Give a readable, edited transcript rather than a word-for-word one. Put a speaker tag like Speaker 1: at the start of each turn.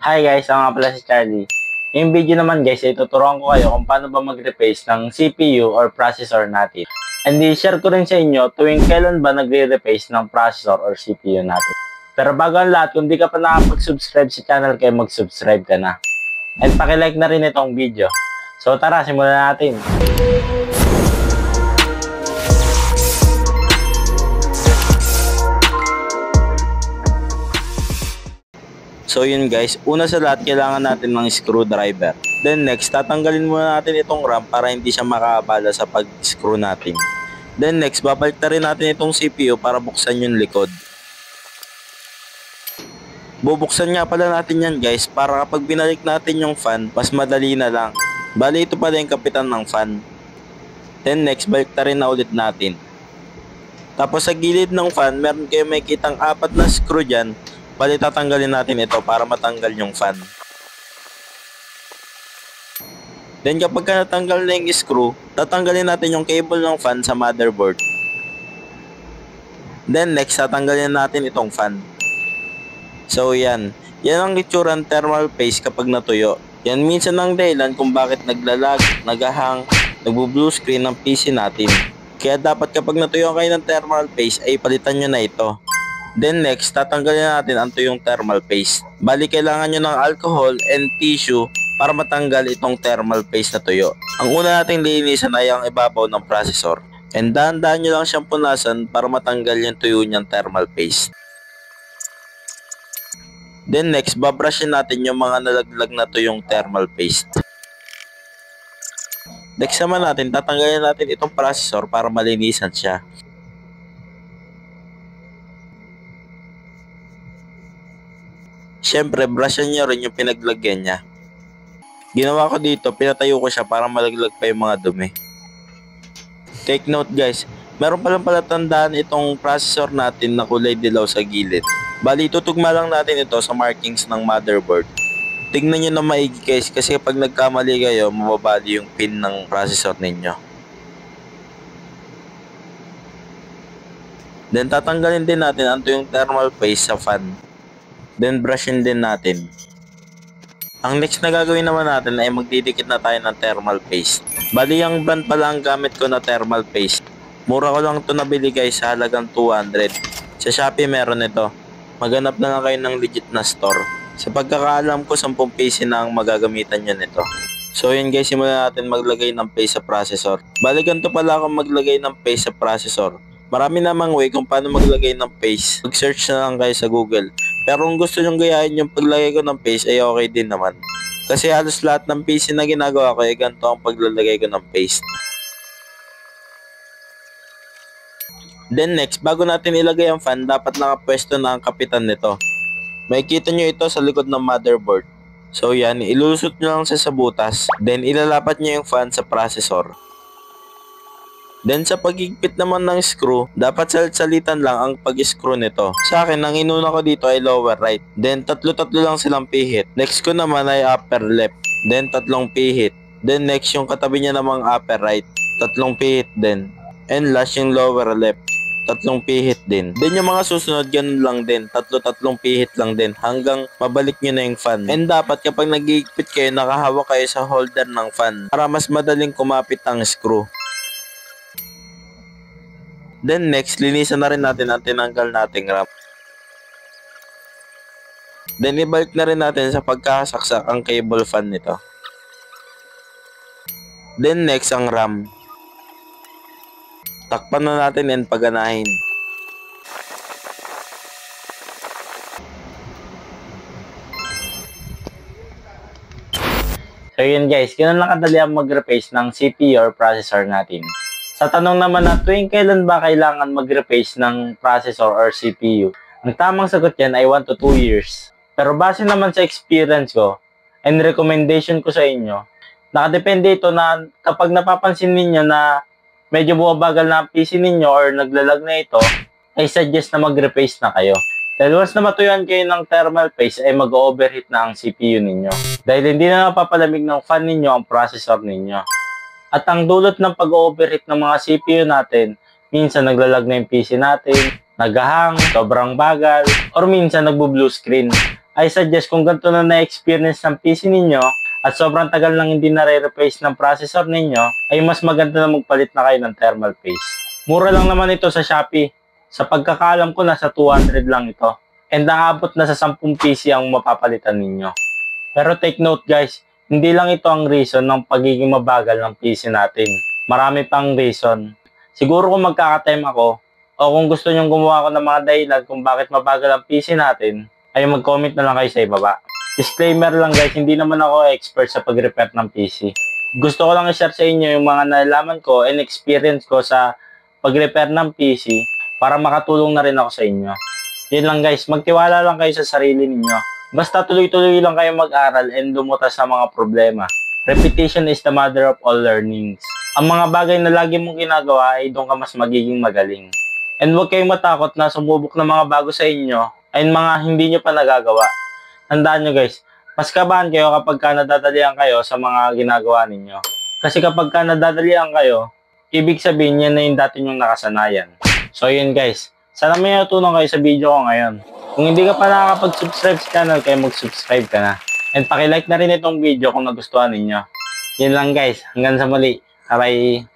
Speaker 1: Hi guys, ako nga pala si Charlie. Yung video naman guys, ay tuturuan ko kayo kung paano ba mag-replace ng CPU or processor natin. And i-share ko rin sa inyo tuwing kailan ba nagre-replace ng processor or CPU natin. Pero bago ang lahat, kung di ka pa nakapag-subscribe sa channel kayo, mag-subscribe ka na. And paki-like na rin itong video. So tara, simulan natin. So yun guys, una sa lahat kailangan natin ng screwdriver. Then next, tatanggalin muna natin itong RAM para hindi siya makaabala sa pag-screw natin. Then next, babalik na rin natin itong CPU para buksan yung likod. Bubuksan nga pala natin yan guys para kapag binalik natin yung fan, mas madali na lang. Bali ito pala yung kapitan ng fan. Then next, balik na rin na ulit natin. Tapos sa gilid ng fan, meron kayo may kitang 4 na screw dyan. Bali tatanggalin natin ito para matanggal yung fan. Then kapag natanggal na yung screw, tatanggalin natin yung cable ng fan sa motherboard. Then next, tatanggalin natin itong fan. So yan ang itsura ng thermal paste kapag natuyo. Yan minsan ang dahilan kung bakit naglalag, nagahang, nagbo-blue screen ng PC natin. Kaya dapat kapag natuyo kayo ng thermal paste ay palitan nyo na ito. Then next, tatanggalin natin ang tuyong thermal paste. Bali kailangan nyo ng alcohol and tissue para matanggal itong thermal paste na tuyo. Ang una nating linisan ay ang ibabaw ng processor. And dahan-dahan nyo lang siyang punasan para matanggal yung tuyo niyang thermal paste. Then next, babrushin natin yung mga nalaglag na tuyong thermal paste. Next naman natin, tatanggalin natin itong processor para malinisan siya. Siyempre, brushan nyo rin yung pinaglagyan niya. Ginawa ko dito, pinatayo ko siya para malaglag pa yung mga dumi. Take note guys, meron palang palatandaan itong processor natin na kulay dilaw sa gilid. Bali, tutugma lang natin ito sa markings ng motherboard. Tingnan nyo na maigi guys kasi pag nagkamali kayo, mababali yung pin ng processor ninyo. Then tatanggalin din natin ang tuyong thermal paste sa fan. Then brushin din natin. Ang next na gagawin naman natin ay magdidikit na tayo ng thermal paste. Bali yung brand pala ang gamit ko na thermal paste. Mura ko lang ito nabili guys sa halagang 200. Sa Shopee meron ito. Maghanap na lang kayo ng legit na store. Sa pagkakaalam ko 10 piso na ang magagamitan nyo nito. So yun guys, simulan natin maglagay ng paste sa processor. Bali ganito pala ako maglagay ng paste sa processor. Marami namang way kung paano maglagay ng paste. Mag-search na lang kayo sa Google. Pero kung gusto nyong gayahin yung paglagay ko ng paste ay okay din naman. Kasi halos lahat ng PC na ginagawa ko ay ganito ang paglalagay ko ng paste. Then next, bago natin ilagay ang fan, dapat nakapwesto na ang kapitan nito. Makikita nyo ito sa likod ng motherboard. So yan, ilulusot nyo lang sa butas. Then ilalapat nyo yung fan sa processor. Then sa pagigpit naman ng screw, dapat salit-salitan lang ang pag-screw nito. Sa akin, ang inuna ko dito ay lower right. Then tatlo-tatlo lang silang pihit. Next ko naman ay upper left. Then tatlong pihit. Then next yung katabi niya namang upper right. Tatlong pihit din. And last yung lower left. Tatlong pihit din. Then yung mga susunod, ganun lang din. Tatlo-tatlong pihit lang din hanggang mabalik nyo na yung fan. And dapat kapag nag-iigpit kayo, nakahawak kayo sa holder ng fan para mas madaling kumapit ang screw. Then next, linisan na rin natin ang tinanggal nating RAM. Then ibalik na rin natin sa pagkakasaksak ang cable fan nito. Then next ang RAM. Takpan na natin and paganahin. So yun guys, ganun lang kadali ang mag-replace ng CPU or processor natin. Sa tanong naman na tuwing kailan ba kailangan mag-replace ng processor or CPU, ang tamang sagot yan ay 1 to 2 years. Pero base naman sa experience ko and recommendation ko sa inyo, nakadepende ito na kapag napapansin ninyo na medyo bumabagal na ang PC ninyo or naglalag na ito, ay suggest na mag-replace na kayo. Dahil once na matuyuan kayo ng thermal paste ay mag-overheat na ang CPU ninyo. Dahil hindi na napapalamig ng fan ninyo ang processor ninyo. At ang dulot ng pag-overheat ng mga CPU natin, minsan naglalag na yung PC natin, nagahang, sobrang bagal, or minsan nagbo-blue screen.
Speaker 2: I suggest kung ganito na na-experience ng PC ninyo at sobrang tagal lang hindi na-replace ng processor ninyo, ay mas maganda na magpalit na kayo ng thermal paste. Mura lang naman ito sa Shopee. Sa pagkakaalam ko, nasa 200 lang ito. And aabot na sa 10 PC ang mapapalitan ninyo. Pero take note guys, hindi lang ito ang reason ng pagiging mabagal ng PC natin. Marami pang reason. Siguro kung magkaka-time ako, o kung gusto nyong gumawa ko ng mga dahilan kung bakit mabagal ang PC natin, ay mag-comment na lang kayo sa ibaba. Disclaimer lang guys, hindi naman ako expert sa pag-repair ng PC. Gusto ko lang i-share sa inyo yung mga nalaman ko and experience ko sa pag-repair ng PC para makatulong na rin ako sa inyo. Yun lang guys, magtiwala lang kayo sa sarili ninyo. Basta tuloy-tuloy lang kayo mag-aral and lumutas sa mga problema. Repetition is the mother of all learnings. Ang mga bagay na lagi mong ginagawa ay doon ka mas magiging magaling. And huwag kayong matakot na sumubok ng mga bago sa inyo ay mga hindi nyo pa nagagawa. Tandaan nyo guys, mas kabahan kayo kapag ka nadadalian kayo sa mga ginagawa ninyo. Kasi kapag ka nadadalian kayo, ibig sabihin yan na yung dati nyong nakasanayan. So yun guys, sana may natutunan kayo sa video ko ngayon. Kung hindi ka pa nakakapag-subscribe sa channel, kaya mag-subscribe ka na. And paki-like na rin itong video kung nagustuhan ninyo. Yun lang guys, hanggang sa muli. Bye-bye!